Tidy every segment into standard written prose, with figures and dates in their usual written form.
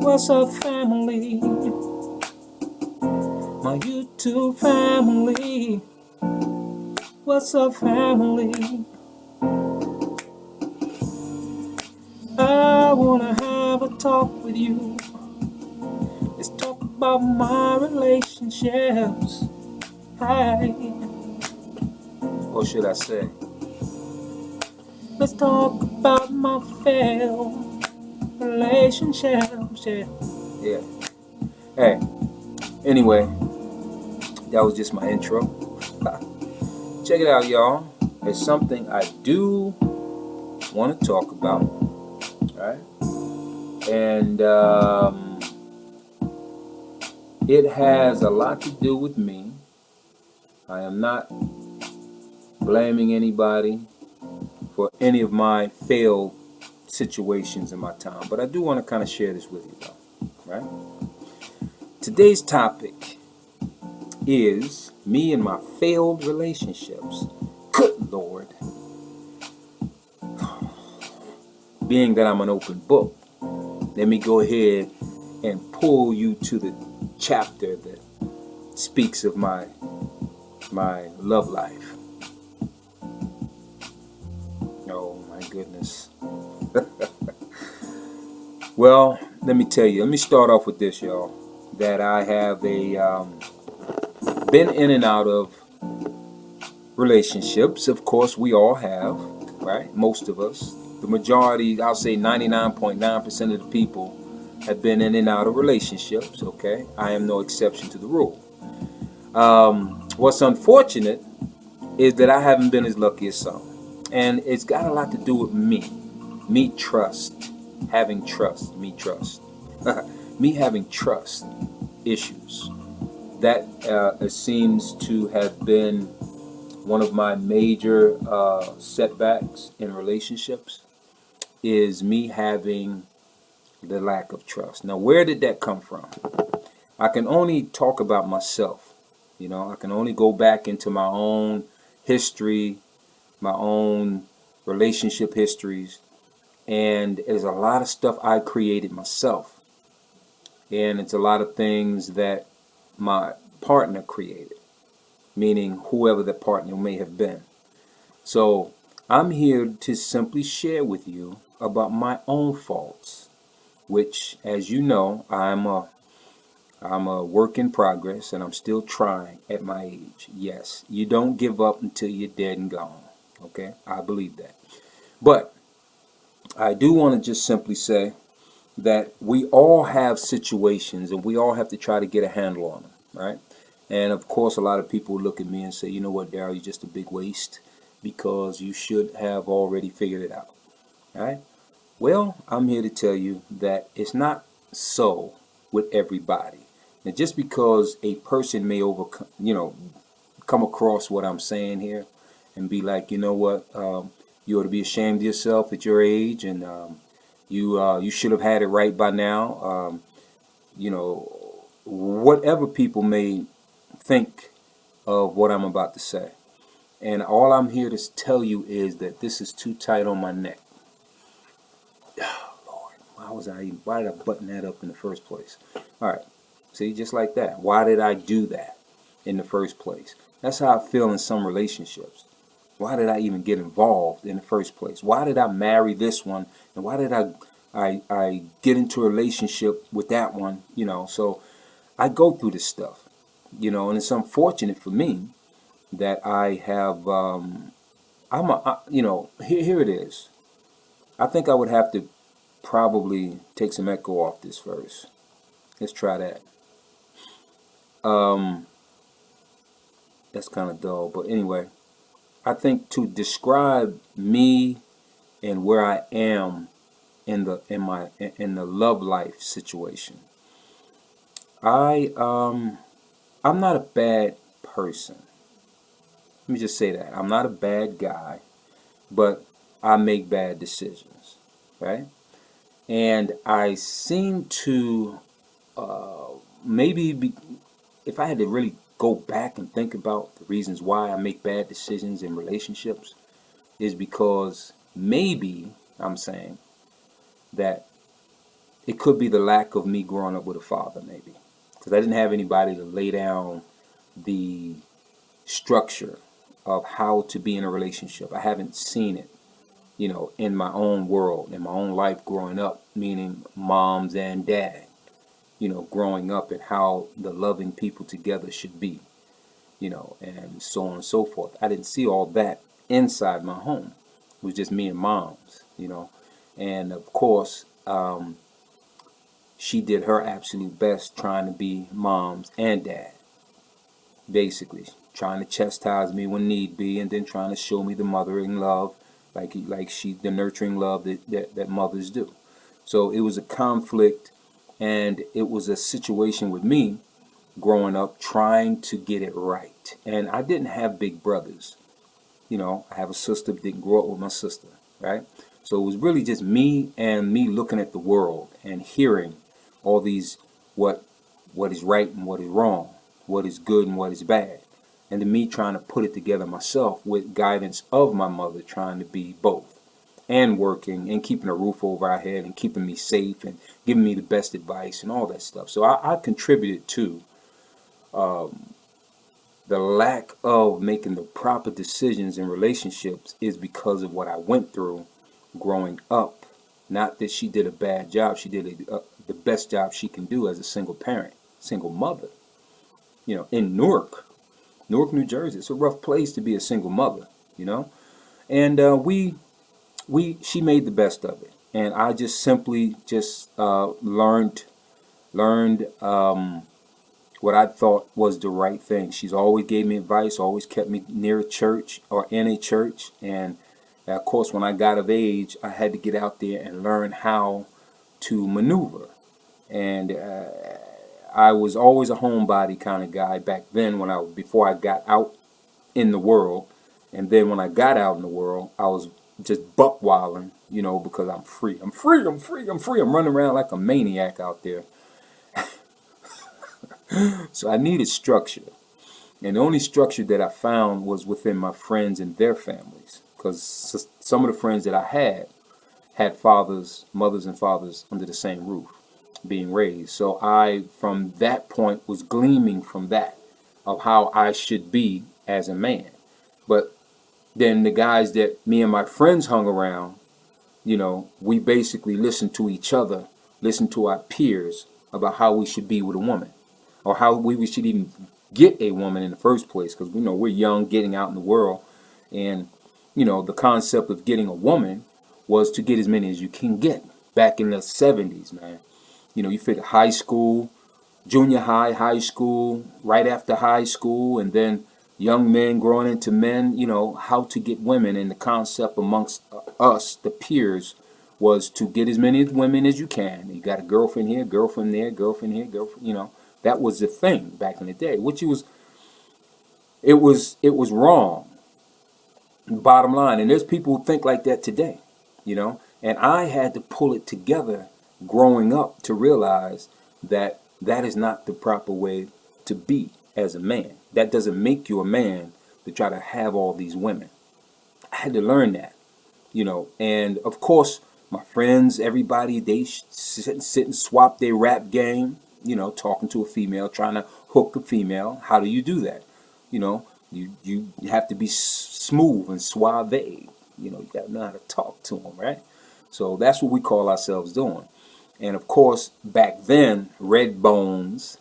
What's up, family? My YouTube family. What's up, family? I wanna have a talk with you. Let's talk about my relationships. Hi. Or should I say, let's talk about my failed relationships. Yeah. Hey. Anyway, that was just my intro. Check it out, y'all. It's something I do want to talk about. Right? And it has a lot to do with me. I am not blaming anybody for any of my failed situations in my time, but I do want to kind of share this with you, though. Right? Today's topic is me and my failed relationships. Good Lord. Being that I'm an open book, let me go ahead and pull you to the chapter that speaks of my love life. Oh my goodness. Well, let me tell you. Let me start off with this, y'all. That I have been in and out of relationships. Of course, we all have, right? Most of us. The majority, I'll say 99.9% of the people have been in and out of relationships, okay? I am no exception to the rule. What's unfortunate is that I haven't been as lucky as some. And it's got a lot to do with me. Me having trust. Me having trust issues. That seems to have been one of my major setbacks in relationships, is me having the lack of trust. Now, where did that come from? I can only talk about myself. You know, I can only go back into my own history, my own relationship histories, and there's a lot of stuff I created myself. And it's a lot of things that my partner created, meaning whoever the partner may have been. So I'm here to simply share with you about my own faults, which, as you know, I'm a work in progress, and I'm still trying at my age. Yes, you don't give up until you're dead and gone. Okay, I believe that. But I do want to just simply say that we all have situations, and we all have to try to get a handle on them, right? And of course, a lot of people look at me and say, you know what, Daryl, you're just a big waste because you should have already figured it out, right? Well, I'm here to tell you that it's not so with everybody. Now, just because a person may overcome, come across what I'm saying here and be like, you know what, you ought to be ashamed of yourself at your age, and you should have had it right by now. Whatever people may think of what I'm about to say. And all I'm here to tell you is that this is too tight on my neck. Oh, Lord, why did I button that up in the first place? All right, see, just like that. Why did I do that in the first place? That's how I feel in some relationships. Why did I even get involved in the first place? Why did I marry this one? And why did I get into a relationship with that one? So I go through this stuff, and it's unfortunate for me that I have, here it is. I think I would have to probably take some echo off this verse. Let's try that. That's kind of dull, but anyway, I think to describe me and where I am in the love life situation, I'm not a bad person. Let me just say that. I'm not a bad guy, but I make bad decisions, right? And I seem to if I had to really go back and think about the reasons why I make bad decisions in relationships, is because maybe I'm saying that it could be the lack of me growing up with a father, maybe, because I didn't have anybody to lay down the structure of how to be in a relationship. I haven't seen it, in my own world, in my own life growing up, meaning moms and dad, growing up and how the loving people together should be, and so on and so forth. I didn't see all that inside my home. It was just me and moms. And of course, she did her absolute best trying to be moms and dad, basically trying to chastise me when need be, and then trying to show me the mothering love, the nurturing love that mothers do. So it was a conflict, and it was a situation with me growing up trying to get it right. And I didn't have big brothers. I have a sister, but didn't grow up with my sister, right? So it was really just me and me looking at the world and hearing all these what is right and what is wrong, what is good and what is bad. And then me trying to put it together myself with guidance of my mother, trying to be both and working and keeping a roof over our head and keeping me safe and giving me the best advice and all that stuff. So I contributed to the lack of making the proper decisions in relationships is because of what I went through growing up. Not that she did a bad job. She did the best job she can do as a single parent, single mother. In Newark, New Jersey, it's a rough place to be a single mother. And she made the best of it. And I just simply learned what I thought was the right thing. She's always gave me advice, always kept me near a church or in a church. And of course, when I got of age, I had to get out there and learn how to maneuver. And I was always a homebody kind of guy back then before I got out in the world. And then when I got out in the world, I was just buck wilding, because I'm free. I'm free. I'm free. I'm free. I'm running around like a maniac out there. So I needed structure. And the only structure that I found was within my friends and their families. Because some of the friends that I had mothers and fathers under the same roof, being raised. So I, from that point, was gleaming from that of how I should be as a man. But then the guys that me and my friends hung around, we basically listened to each other, listened to our peers about how we should be with a woman, or how we should even get a woman in the first place. Because we're young, getting out in the world, and the concept of getting a woman was to get as many as you can get. Back in the 70s, man, you figure high school, junior high, high school, right after high school, and then young men growing into men, how to get women. And the concept amongst us, the peers, was to get as many women as you can. You got a girlfriend here, girlfriend there, girlfriend here, girlfriend, that was the thing back in the day, which it was wrong, bottom line. And there's people who think like that today, and I had to pull it together growing up to realize that that is not the proper way to be as a man. That doesn't make you a man to try to have all these women. I had to learn that, and of course, my friends, everybody, they sit and swap their rap game, talking to a female, trying to hook a female. How do you do that? You have to be smooth and suave. You got to know how to talk to them, right? So that's what we call ourselves doing. And of course, back then, Red Bones,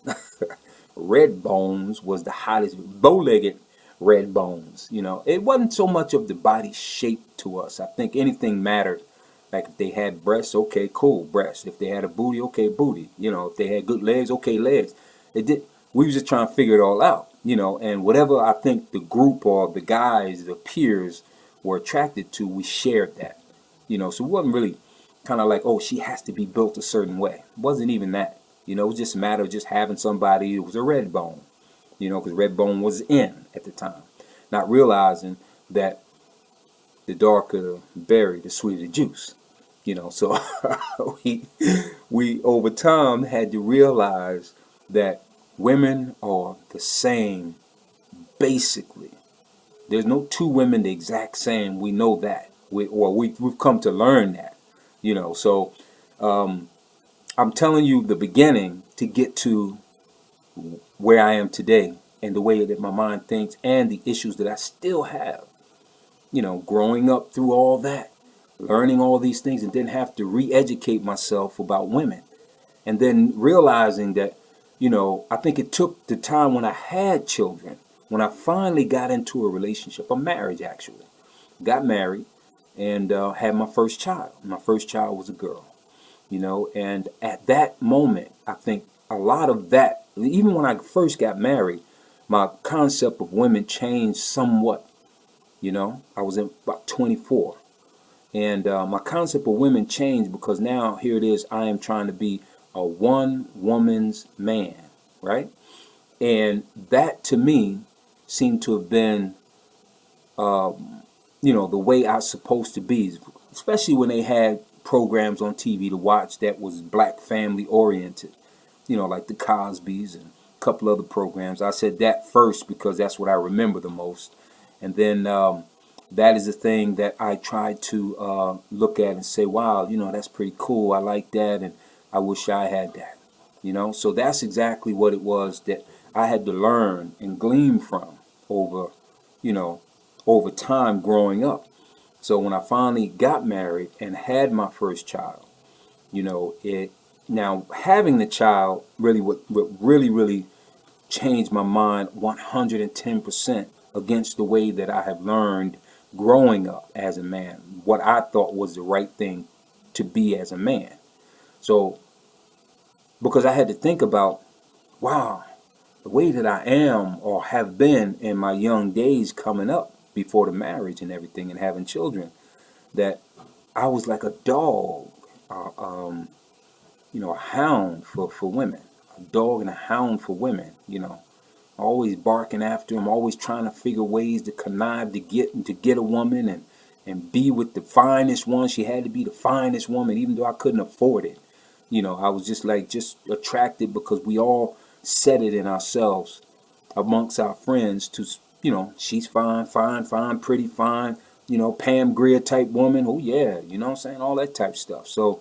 Red Bones was the hottest, bow-legged Red Bones. It wasn't so much of the body shape to us. I think anything mattered. Like if they had breasts, okay, cool, breasts. If they had a booty, okay, booty. If they had good legs, okay, legs. We was just trying to figure it all out, and whatever I think the group or the guys, the peers were attracted to, we shared that. So it wasn't really kind of like, oh, she has to be built a certain way. It wasn't even that. It was just a matter of just having somebody who was a red bone, because red bone was in at the time. Not realizing that the darker the berry, the sweeter the juice. So we over time had to realize that women are the same, basically. There's no two women the exact same. We know that. We've come to learn that. So I'm telling you the beginning to get to where I am today and the way that my mind thinks and the issues that I still have. Growing up through all that, learning all these things, and then have to re-educate myself about women. And then realizing that, I think it took the time when I had children, when I finally got into a relationship, a marriage actually, got married and had my first child. My first child was a girl, and at that moment, I think a lot of that, even when I first got married, my concept of women changed somewhat. I was about 24. And my concept of women changed because now here it is, I am trying to be a one woman's man, right? And that to me seemed to have been, the way I was supposed to be, especially when they had programs on TV to watch that was black family oriented, like the Cosbys and a couple other programs. I said that first because that's what I remember the most. And then that is the thing that I try to look at and say, wow, that's pretty cool. I like that, and I wish I had that. So that's exactly what it was that I had to learn and glean from over, you know, over time growing up. So when I finally got married and had my first child, it now having the child really what really changed my mind 110% against the way that I have learned growing up as a man, what I thought was the right thing to be as a man. So, because I had to think about, wow, the way that I am or have been in my young days coming up before the marriage and everything and having children, that I was like a dog, uh, um, a hound for women, a dog and a hound for women, always barking after him, always trying to figure ways to connive to get a woman and be with the finest one. She had to be the finest woman, even though I couldn't afford it. I was just attracted because we all said it in ourselves amongst our friends to, she's fine, fine, fine, pretty fine, Pam Grier type woman. Oh yeah, what I'm saying, all that type stuff. So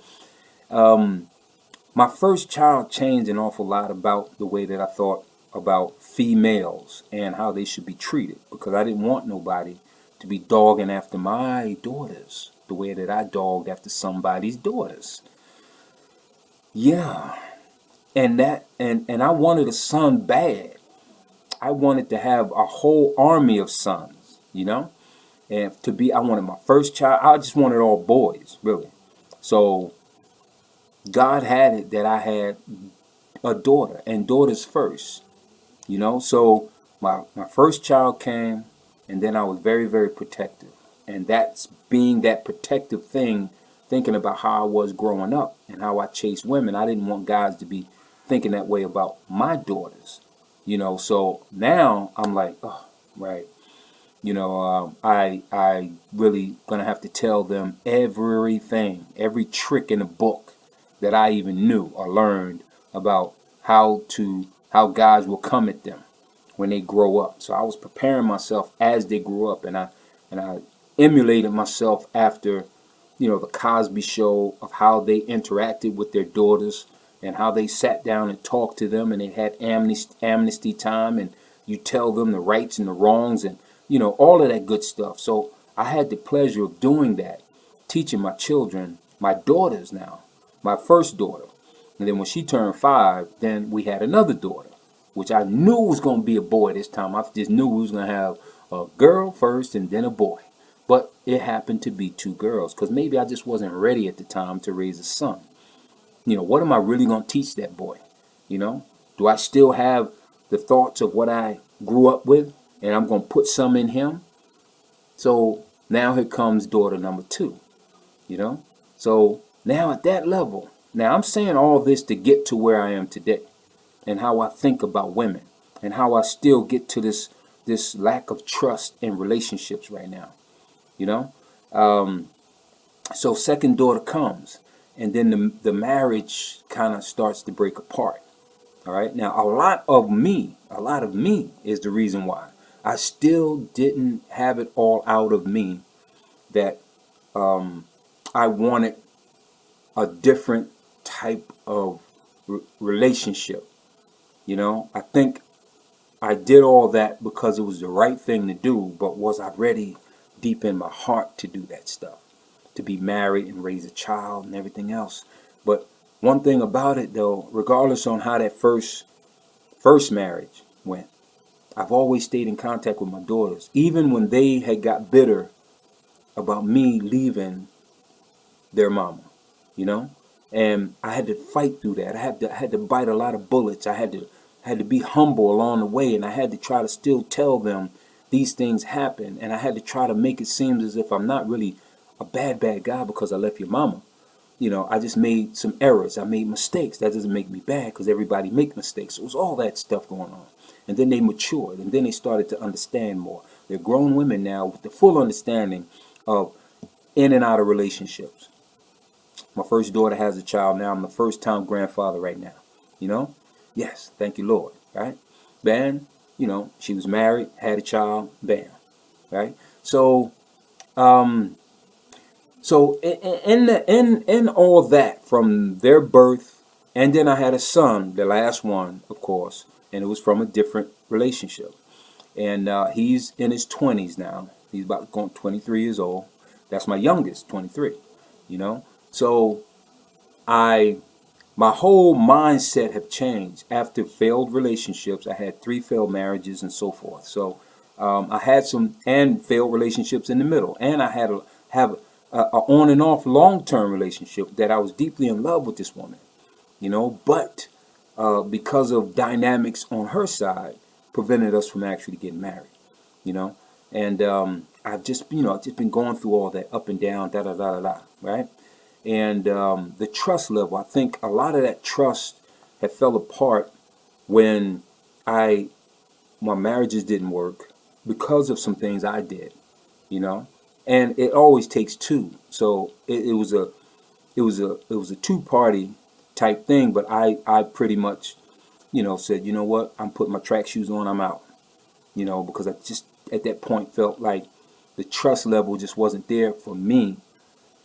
my first child changed an awful lot about the way that I thought about females and how they should be treated, because I didn't want nobody to be dogging after my daughters the way that I dogged after somebody's daughters. Yeah, and I wanted a son bad. I wanted to have a whole army of sons, and I wanted my first child. I just wanted all boys, really. So God had it that I had a daughter, and daughters first. So my first child came, and then I was very, very protective. And that's being that protective thing, thinking about how I was growing up and how I chased women. I didn't want guys to be thinking that way about my daughters. So now I'm like, oh, right. I really gonna have to tell them everything, every trick in the book that I even knew or learned about how guys will come at them when they grow up. So I was preparing myself as they grew up, and I emulated myself after, the Cosby Show, of how they interacted with their daughters and how they sat down and talked to them, and they had amnesty time, and you tell them the rights and the wrongs, and all of that good stuff. So I had the pleasure of doing that, teaching my children, my daughters now, my first daughter. And then when she turned 5, then we had another daughter, which I knew was going to be a boy this time. I just knew we was going to have a girl first and then a boy. But it happened to be 2 girls, because maybe I just wasn't ready at the time to raise a son. What am I really going to teach that boy? Do I still have the thoughts of what I grew up with, and I'm going to put some in him? So now here comes daughter number 2, So now at that level, now I'm saying all this to get to where I am today, and how I think about women, and how I still get to this lack of trust in relationships right now, you know. So second daughter comes, and then the marriage kind of starts to break apart. All right. Now a lot of me is the reason why I still didn't have it all out of me that I wanted a different type of relationship. You know, I think I did all that because it was the right thing to do, but was I ready deep in my heart to do that stuff? To be married and raise a child and everything else. But one thing about it though, regardless on how that first marriage went, I've always stayed in contact with my daughters, even when they had got bitter about me leaving their mama, you know? And I had to fight through that. I had to bite a lot of bullets. I had to be humble along the way, and I had to try to still tell them these things happen, and I had to try to make it seem as if I'm not really a bad guy because I left your mama. You know, I just made some errors. I made mistakes. That doesn't make me bad because everybody make mistakes. So it was all that stuff going on. And then they matured, and then they started to understand more. They're grown women now with the full understanding of in and out of relationships. My first daughter has a child now. I'm the first time grandfather right now. You know? Yes, thank you, Lord. Right? Bam, you know, she was married, had a child, bam. Right? So, in all that, from their birth, and then I had a son, the last one, of course, and it was from a different relationship. And he's in his 20s now. He's about going 23 years old. That's my youngest, 23. You know, so my whole mindset have changed after failed relationships. I had 3 failed marriages and so forth. So I had some and failed relationships in the middle, and I had have a on and off long-term relationship that I was deeply in love with this woman, you know, but because of dynamics on her side, prevented us from actually getting married, you know. And I've just been going through all that up and down, da da da da da, right? And the trust level, I think a lot of that trust had fell apart when my marriages didn't work because of some things I did, you know. And it always takes two, so it was a two-party type thing. But I pretty much, you know, said, you know what, I'm putting my track shoes on, I'm out, you know, because I just at that point felt like the trust level just wasn't there for me.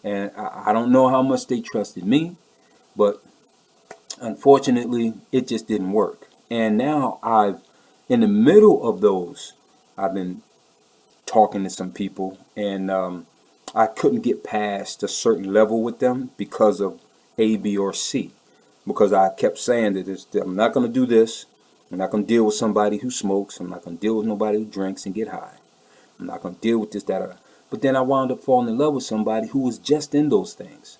And I don't know how much they trusted me, but unfortunately, it just didn't work. And now in the middle of those, I've been talking to some people, and I couldn't get past a certain level with them because of A, B, or C. Because I kept saying that I'm not going to do this. I'm not going to deal with somebody who smokes. I'm not going to deal with nobody who drinks and get high. I'm not going to deal with this, that, or that. But then I wound up falling in love with somebody who was just in those things.